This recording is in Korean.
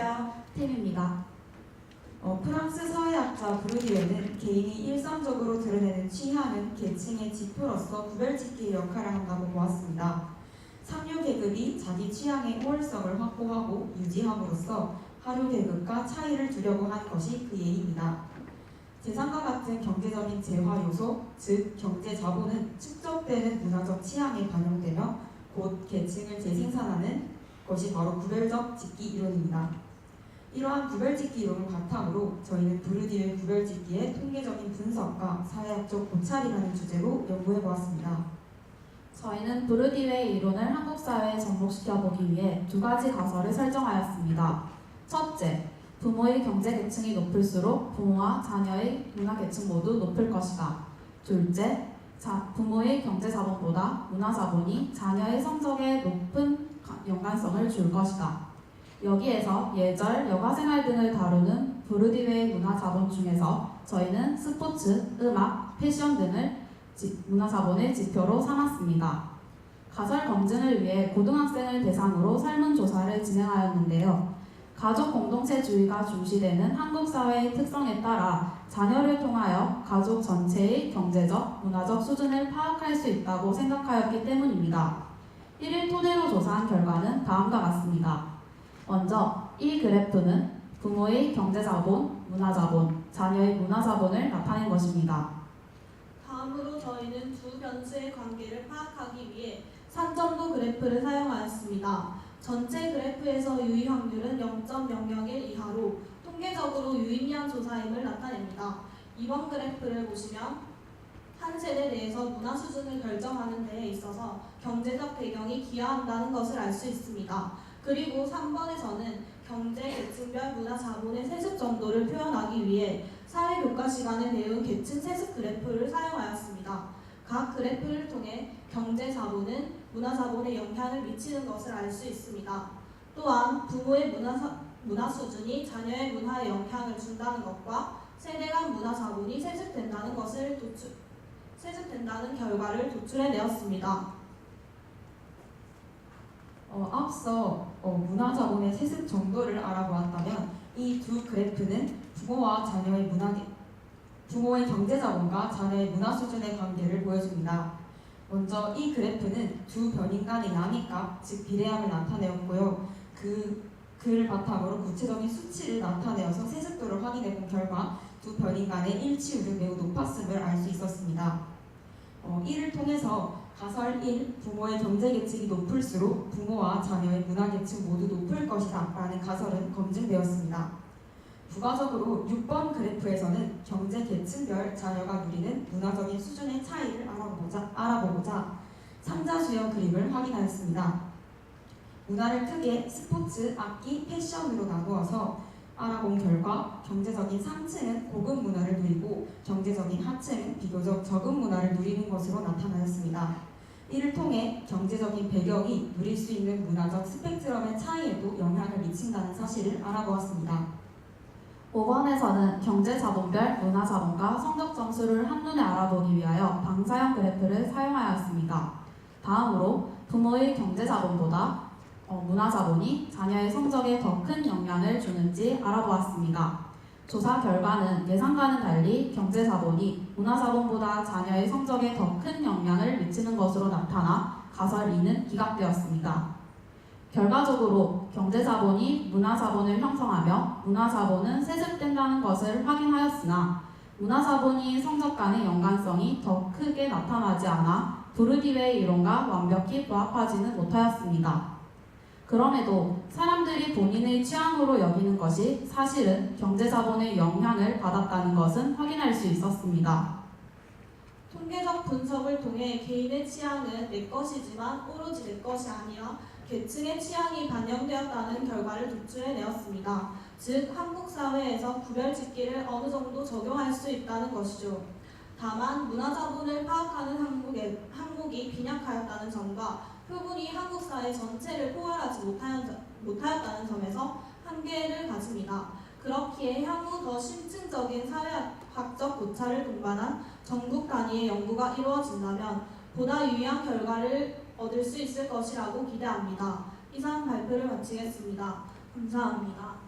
안녕하세요. 팀입니다. 프랑스 사회학자 브루디에는 개인이 일상적으로 드러내는 취향은 계층의 지표로서 구별짓기의 역할을 한다고 보았습니다. 상류 계급이 자기 취향의 우월성을 확보하고 유지함으로써 하류 계급과 차이를 두려고 한 것이 그 예입니다. 재산과 같은 경제적인 재화 요소, 즉 경제 자본은 축적되는 문화적 취향에 반영되며 곧 계층을 재생산하는 것이 바로 구별적 짓기 이론입니다. 이러한 구별짓기 이론을 바탕으로 저희는 브루디의 구별짓기의 통계적인 분석과 사회학적 고찰이라는 주제로 연구해보았습니다. 저희는 브루디웨이 이론을 한국 사회에 접목시켜보기 위해 두 가지 가설을 설정하였습니다. 첫째, 부모의 경제 계층이 높을수록 부모와 자녀의 문화 계층 모두 높을 것이다. 둘째, 부모의 경제 자본보다 문화 자본이 자녀의 성적에 높은 연관성을 줄 것이다. 여기에서 예절, 여가생활 등을 다루는 브루디웨이 문화 자본 중에서 저희는 스포츠, 음악, 패션 등을 문화 자본의 지표로 삼았습니다. 가설 검증을 위해 고등학생을 대상으로 설문조사를 진행하였는데요. 가족 공동체주의가 중시되는 한국 사회의 특성에 따라 자녀를 통하여 가족 전체의 경제적, 문화적 수준을 파악할 수 있다고 생각하였기 때문입니다. 1일 토대로 조사한 결과는 다음과 같습니다. 먼저 이 그래프는 부모의 경제자본, 문화자본, 자녀의 문화자본을 나타낸 것입니다. 다음으로 저희는 두 변수의 관계를 파악하기 위해 산점도 그래프를 사용하였습니다. 전체 그래프에서 유의 확률은 0.001 이하로 통계적으로 유의미한 조사임을 나타냅니다. 이번 그래프를 보시면 한 세대 내에서 문화 수준을 결정하는 데에 있어서 경제적 배경이 기여한다는 것을 알 수 있습니다. 그리고 3번에서는 경제 계층별 문화 자본의 세습 정도를 표현하기 위해 사회교과 시간에 배운 계층 세습 그래프를 사용하였습니다. 각 그래프를 통해 경제 자본은 문화 자본에 영향을 미치는 것을 알 수 있습니다. 또한 부모의 문화 수준이 자녀의 문화에 영향을 준다는 것과 세대 간 문화 자본이 세습된다는 결과를 도출해내었습니다. 앞서 문화자본의 세습 정도를 알아보았다면 이 두 그래프는 부모의 경제자본과 자녀의 문화 수준의 관계를 보여줍니다. 먼저 이 그래프는 두 변인 간의 양의값, 즉 비례함을 나타내었고요. 그를 바탕으로 구체적인 수치를 나타내어서 세습도를 확인해본 결과 두 변인 간의 일치율이 매우 높았음을 알 수 있었습니다. 이를 통해서 가설 1, 부모의 경제 계층이 높을수록 부모와 자녀의 문화 계층 모두 높을 것이다 라는 가설은 검증되었습니다. 부가적으로 6번 그래프에서는 경제 계층별 자녀가 누리는 문화적인 수준의 차이를 알아보고자 삼자수형 그림을 확인하였습니다. 문화를 크게 스포츠, 악기, 패션으로 나누어서 알아본 결과 경제적인 상층은 고급 문화를 누리고 경제적인 하층은 비교적 저급 문화를 누리는 것으로 나타나였습니다. 이를 통해 경제적인 배경이 누릴 수 있는 문화적 스펙트럼의 차이에도 영향을 미친다는 사실을 알아보았습니다. 5번에서는 경제자본별 문화자본과 성적 점수를 한눈에 알아보기 위하여 방사형 그래프를 사용하였습니다. 다음으로 부모의 경제자본보다 문화자본이 자녀의 성적에 더 큰 영향을 주는지 알아보았습니다. 조사 결과는 예상과는 달리 경제자본이 문화자본보다 자녀의 성적에 더 큰 영향을 미치는 것으로 나타나 가설 2는 기각되었습니다. 결과적으로 경제자본이 문화자본을 형성하며 문화자본은 세습된다는 것을 확인하였으나 문화자본이 성적 간의 연관성이 더 크게 나타나지 않아 브루디웨이 이론과 완벽히 부합하지는 못하였습니다. 그럼에도 사람들이 본인의 취향으로 여기는 것이 사실은 경제자본의 영향을 받았다는 것은 확인할 수 있었습니다. 통계적 분석을 통해 개인의 취향은 내 것이지만 오로지 내 것이 아니라 계층의 취향이 반영되었다는 결과를 도출해내었습니다. 즉, 한국 사회에서 구별짓기를 어느 정도 적용할 수 있다는 것이죠. 다만 문화자본을 파악하는 한국이 빈약하였다는 점과 표본이 한국 사회 전체를 포괄하지 못하였다는 점에서 한계를 가집니다. 그렇기에 향후 더 심층적인 사회학적 고찰을 동반한 전국 단위의 연구가 이루어진다면 보다 유의한 결과를 얻을 수 있을 것이라고 기대합니다. 이상 발표를 마치겠습니다. 감사합니다.